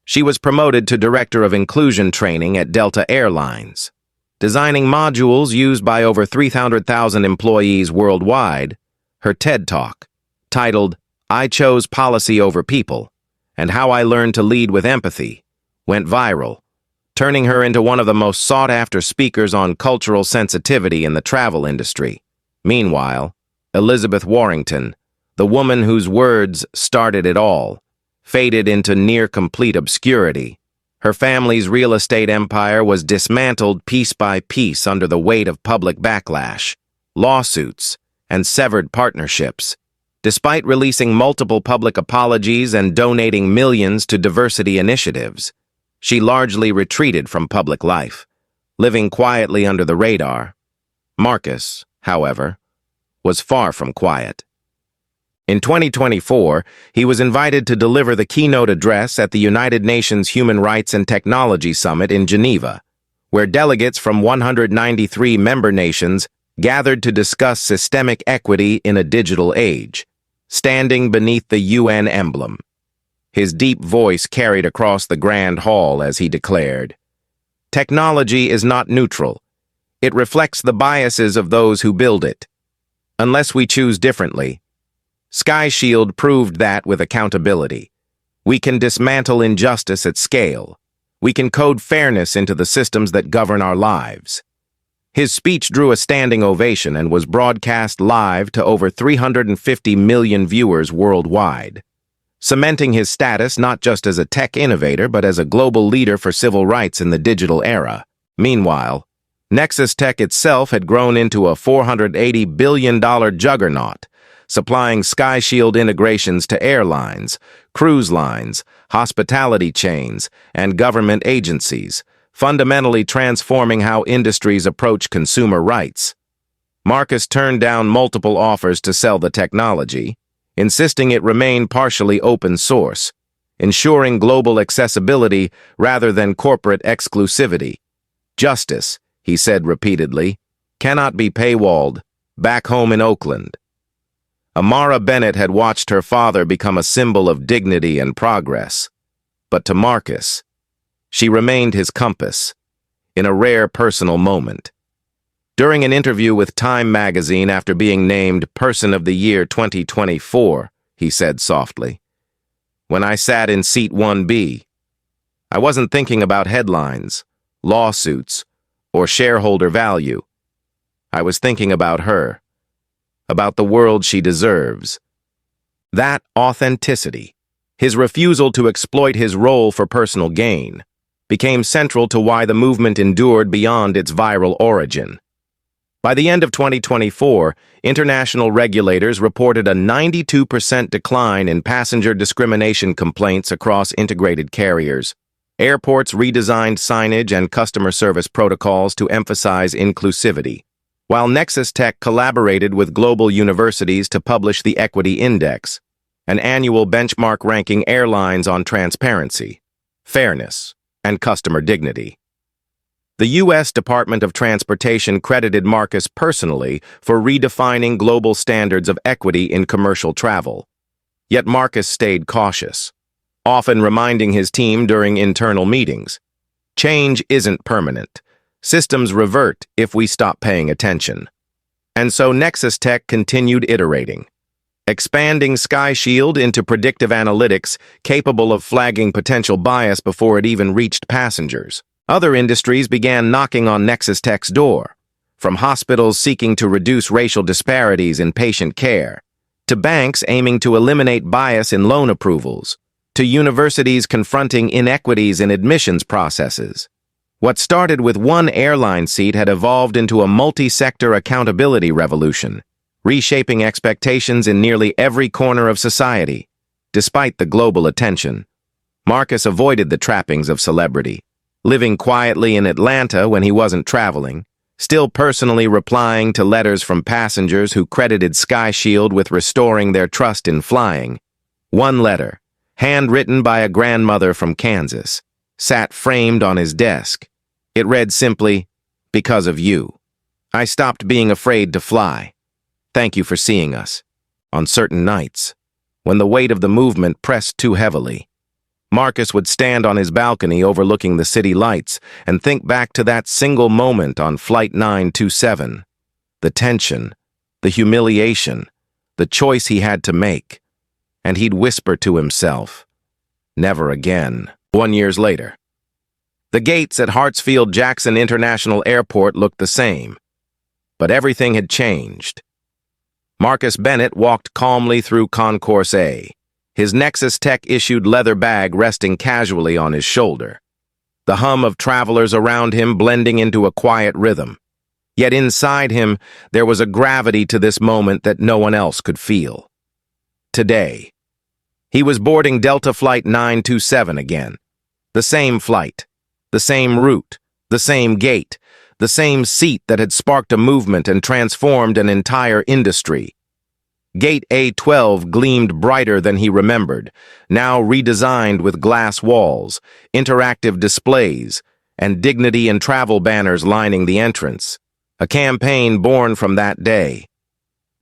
she was promoted to Director of Inclusion Training at Delta Airlines. Designing modules used by over 300,000 employees worldwide, her TED Talk, titled "I Chose Policy Over People and How I Learned to Lead with Empathy," went viral, turning her into one of the most sought-after speakers on cultural sensitivity in the travel industry. Meanwhile, Elizabeth Warrington, the woman whose words started it all, faded into near-complete obscurity. Her family's real estate empire was dismantled piece by piece under the weight of public backlash, lawsuits, and severed partnerships. Despite releasing multiple public apologies and donating millions to diversity initiatives, she largely retreated from public life, living quietly under the radar. Marcus, however, was far from quiet. In 2024, he was invited to deliver the keynote address at the United Nations Human Rights and Technology Summit in Geneva, where delegates from 193 member nations gathered to discuss systemic equity in a digital age, standing beneath the UN emblem. His deep voice carried across the grand hall as he declared, Technology is not neutral. It reflects the biases of those who build it. Unless we choose differently. Sky Shield proved that with accountability. We can dismantle injustice at scale. We can code fairness into the systems that govern our lives. His speech drew a standing ovation and was broadcast live to over 350 million viewers worldwide, cementing his status not just as a tech innovator but as a global leader for civil rights in the digital era. Meanwhile, Nexus Tech itself had grown into a $480 billion juggernaut, supplying Sky Shield integrations to airlines, cruise lines, hospitality chains, and government agencies, fundamentally transforming how industries approach consumer rights. Marcus turned down multiple offers to sell the technology, insisting it remain partially open source, ensuring global accessibility rather than corporate exclusivity. Justice, he said repeatedly, cannot be paywalled, back home in Oakland. Marcus Bennett had watched her father become a symbol of dignity and progress. But to Marcus, she remained his compass, in a rare personal moment. During an interview with Time magazine after being named Person of the Year 2024, he said softly, "When I sat in seat 1B, I wasn't thinking about headlines, lawsuits, or shareholder value. I was thinking about her, about the world she deserves." That authenticity, his refusal to exploit his role for personal gain, became central to why the movement endured beyond its viral origin. By the end of 2024, international regulators reported a 92% decline in passenger discrimination complaints across integrated carriers. Airports redesigned signage and customer service protocols to emphasize inclusivity, while Nexus Tech collaborated with global universities to publish the Equity Index, an annual benchmark ranking airlines on transparency, fairness, and customer dignity. The U.S. Department of Transportation credited Marcus personally for redefining global standards of equity in commercial travel. Yet Marcus stayed cautious, often reminding his team during internal meetings, "Change isn't permanent. Systems revert if we stop paying attention." And so Nexus Tech continued iterating, expanding Sky Shield into predictive analytics capable of flagging potential bias before it even reached passengers. Other industries began knocking on Nexus Tech's door, from hospitals seeking to reduce racial disparities in patient care, to banks aiming to eliminate bias in loan approvals, to universities confronting inequities in admissions processes. What started with one airline seat had evolved into a multi-sector accountability revolution, reshaping expectations in nearly every corner of society. Despite the global attention, Marcus avoided the trappings of celebrity, living quietly in Atlanta when he wasn't traveling, still personally replying to letters from passengers who credited Sky Shield with restoring their trust in flying. One letter, handwritten by a grandmother from Kansas, sat framed on his desk. It read simply, "Because of you, I stopped being afraid to fly. Thank you for seeing us." On certain nights, when the weight of the movement pressed too heavily, Marcus would stand on his balcony overlooking the city lights and think back to that single moment on Flight 927. The tension, the humiliation, the choice he had to make. And he'd whisper to himself, "Never again." 1 year later, the gates at Hartsfield-Jackson International Airport looked the same, but everything had changed. Marcus Bennett walked calmly through Concourse A, his Nexus Tech-issued leather bag resting casually on his shoulder, the hum of travelers around him blending into a quiet rhythm. Yet inside him, there was a gravity to this moment that no one else could feel. Today, he was boarding Delta Flight 927 again. The same flight, the same route, the same gate, the same seat that had sparked a movement and transformed an entire industry. Gate A12 gleamed brighter than he remembered, now redesigned with glass walls, interactive displays, and dignity and travel banners lining the entrance. A campaign born from that day.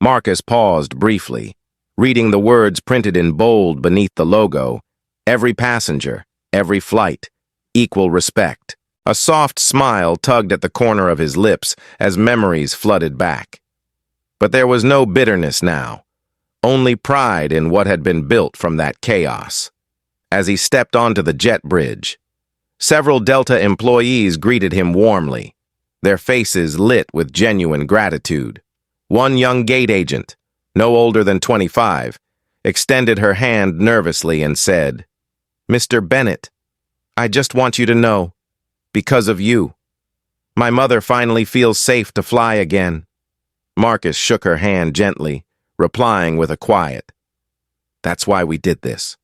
Marcus paused briefly, reading the words printed in bold beneath the logo, "Every passenger, every flight, equal respect." A soft smile tugged at the corner of his lips as memories flooded back. But there was no bitterness now, only pride in what had been built from that chaos. As he stepped onto the jet bridge, several Delta employees greeted him warmly, their faces lit with genuine gratitude. One young gate agent, no older than 25, extended her hand nervously and said, "Mr. Bennett, I just want you to know, because of you, my mother finally feels safe to fly again." Marcus shook her hand gently, replying with a quiet, "That's why we did this."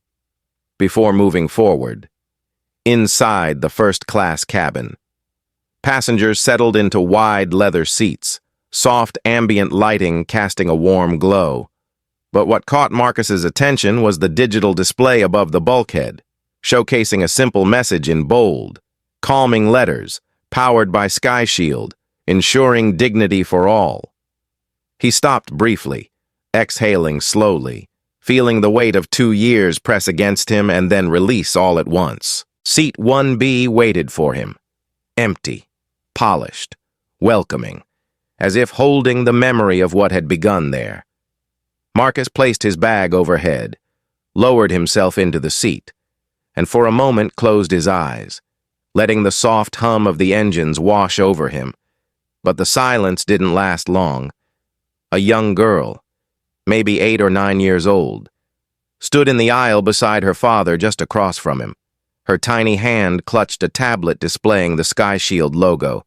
Before moving forward, inside the first-class cabin, passengers settled into wide leather seats, soft ambient lighting casting a warm glow. But what caught Marcus's attention was the digital display above the bulkhead, showcasing a simple message in bold, calming letters, powered by Sky Shield, ensuring dignity for all. He stopped briefly, exhaling slowly, feeling the weight of 2 years press against him and then release all at once. Seat 1B waited for him, empty, polished, welcoming, as if holding the memory of what had begun there. Marcus placed his bag overhead, lowered himself into the seat, and for a moment closed his eyes, letting the soft hum of the engines wash over him. But the silence didn't last long. A young girl, maybe 8 or 9 years old, stood in the aisle beside her father just across from him. Her tiny hand clutched a tablet displaying the Sky Shield logo,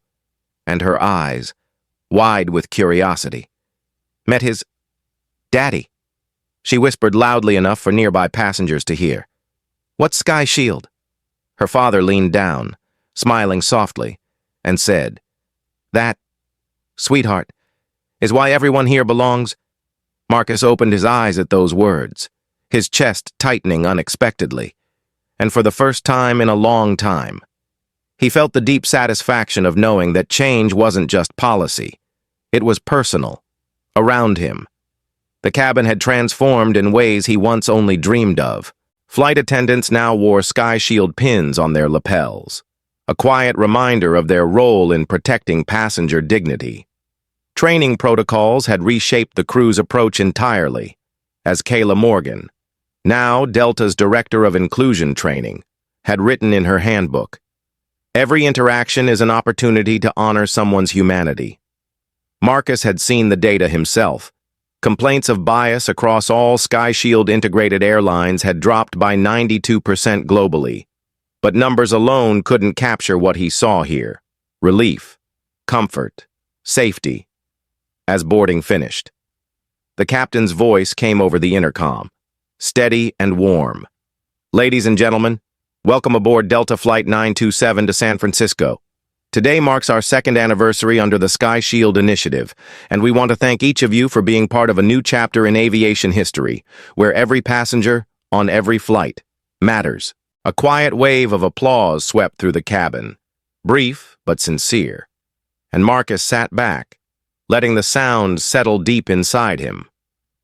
and her eyes, wide with curiosity, met his. "Daddy," she whispered loudly enough for nearby passengers to hear. "What's Sky Shield?" Her father leaned down, smiling softly, and said, "That, sweetheart, is why everyone here belongs." Marcus opened his eyes at those words, his chest tightening unexpectedly, and for the first time in a long time, he felt the deep satisfaction of knowing that change wasn't just policy. It was personal, around him. The cabin had transformed in ways he once only dreamed of. Flight attendants now wore Sky Shield pins on their lapels, a quiet reminder of their role in protecting passenger dignity. Training protocols had reshaped the crew's approach entirely, as Kayla Morgan, now Delta's Director of Inclusion Training, had written in her handbook. Every interaction is an opportunity to honor someone's humanity. Marcus had seen the data himself. Complaints of bias across all Sky Shield integrated airlines had dropped by 92% globally. But numbers alone couldn't capture what he saw here: relief, comfort, safety. As boarding finished, the captain's voice came over the intercom, steady and warm. "Ladies and gentlemen, welcome aboard Delta Flight 927 to San Francisco. Today marks our 2nd anniversary under the Sky Shield initiative, and we want to thank each of you for being part of a new chapter in aviation history, where every passenger, on every flight, matters." A quiet wave of applause swept through the cabin, brief but sincere, and Marcus sat back, letting the sound settle deep inside him.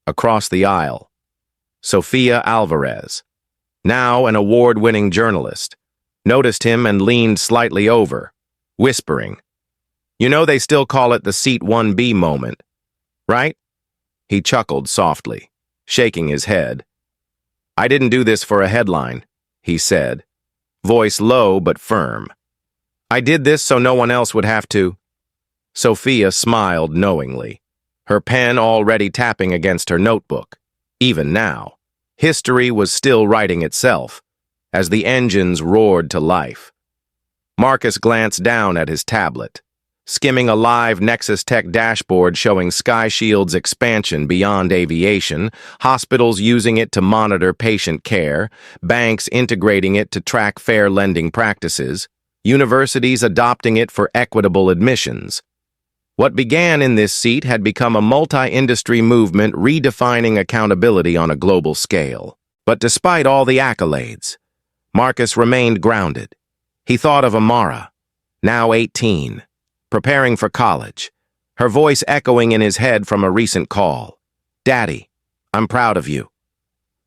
Across the aisle, Sofia Alvarez, now an award-winning journalist, noticed him and leaned slightly over, whispering, "You know they still call it the Seat 1B moment, right?" He chuckled softly, shaking his head. "I didn't do this for a headline," he said, voice low but firm. "I did this so no one else would have to." Sophia smiled knowingly, her pen already tapping against her notebook. Even now, history was still writing itself, as the engines roared to life. Marcus glanced down at his tablet, skimming a live Nexus Tech dashboard showing Sky Shield's expansion beyond aviation, hospitals using it to monitor patient care, banks integrating it to track fair lending practices, universities adopting it for equitable admissions. What began in this seat had become a multi-industry movement redefining accountability on a global scale. But despite all the accolades, Marcus remained grounded. He thought of Amara, now 18, preparing for college, her voice echoing in his head from a recent call. "Daddy, I'm proud of you."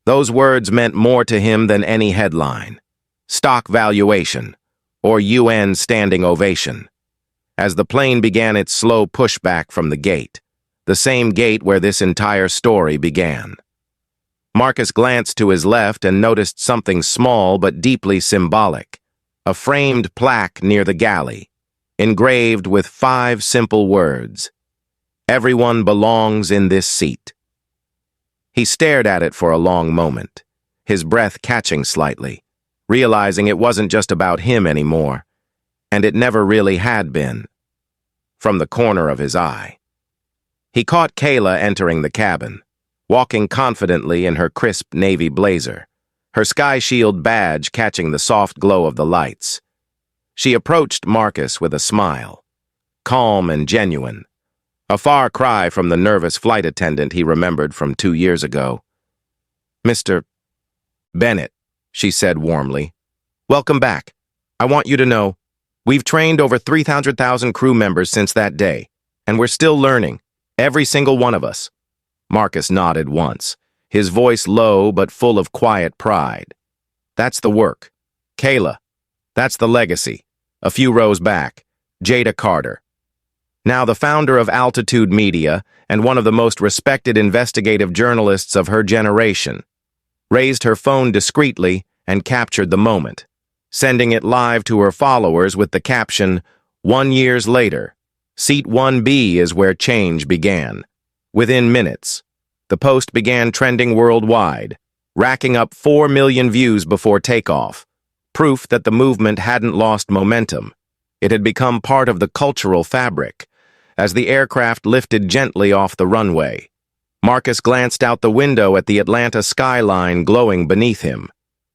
Those words meant more to him than any headline, stock valuation, or UN standing ovation. As the plane began its slow pushback from the gate, the same gate where this entire story began. Marcus glanced to his left and noticed something small but deeply symbolic, a framed plaque near the galley, engraved with 5 simple words: "Everyone belongs in this seat." He stared at it for a long moment, his breath catching slightly, realizing it wasn't just about him anymore, and it never really had been. From the corner of his eye, he caught Kayla entering the cabin, walking confidently in her crisp navy blazer, her Sky Shield badge catching the soft glow of the lights. She approached Marcus with a smile, calm and genuine, a far cry from the nervous flight attendant he remembered from 2 years ago. "Mr. Bennett," she said warmly, "welcome back. I want you to know, we've trained over 300,000 crew members since that day, and we're still learning, every single one of us." Marcus nodded once, his voice low but full of quiet pride. "That's the work. Kayla, that's the legacy." A few rows back, Jada Carter, now the founder of Altitude Media and one of the most respected investigative journalists of her generation, raised her phone discreetly and captured the moment, sending it live to her followers with the caption, "1 year later, Seat 1B is where change began." Within minutes, the post began trending worldwide, racking up 4 million views before takeoff, proof that the movement hadn't lost momentum. It had become part of the cultural fabric. As the aircraft lifted gently off the runway, Marcus glanced out the window at the Atlanta skyline glowing beneath him,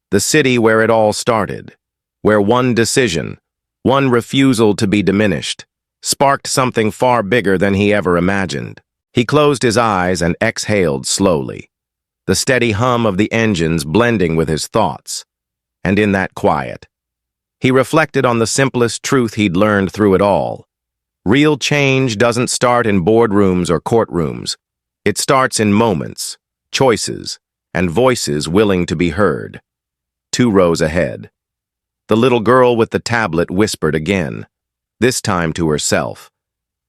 the city where it all started, where one decision, one refusal to be diminished, sparked something far bigger than he ever imagined. He closed his eyes and exhaled slowly, the steady hum of the engines blending with his thoughts. And in that quiet, he reflected on the simplest truth he'd learned through it all. Real change doesn't start in boardrooms or courtrooms. It starts in moments, choices, and voices willing to be heard. 2 rows ahead, the little girl with the tablet whispered again, this time to herself,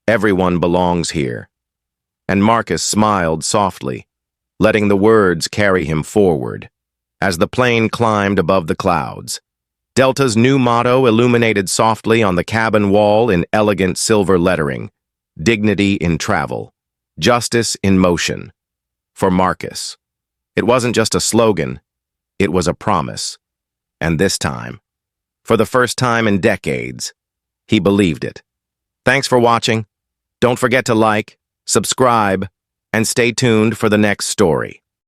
"Everyone belongs here." And Marcus smiled softly, letting the words carry him forward. As the plane climbed above the clouds, Delta's new motto illuminated softly on the cabin wall in elegant silver lettering: "Dignity in travel, justice in motion." For Marcus, it wasn't just a slogan, it was a promise. And this time, for the first time in decades, he believed it. Thanks for watching. Don't forget to like, subscribe, and stay tuned for the next story.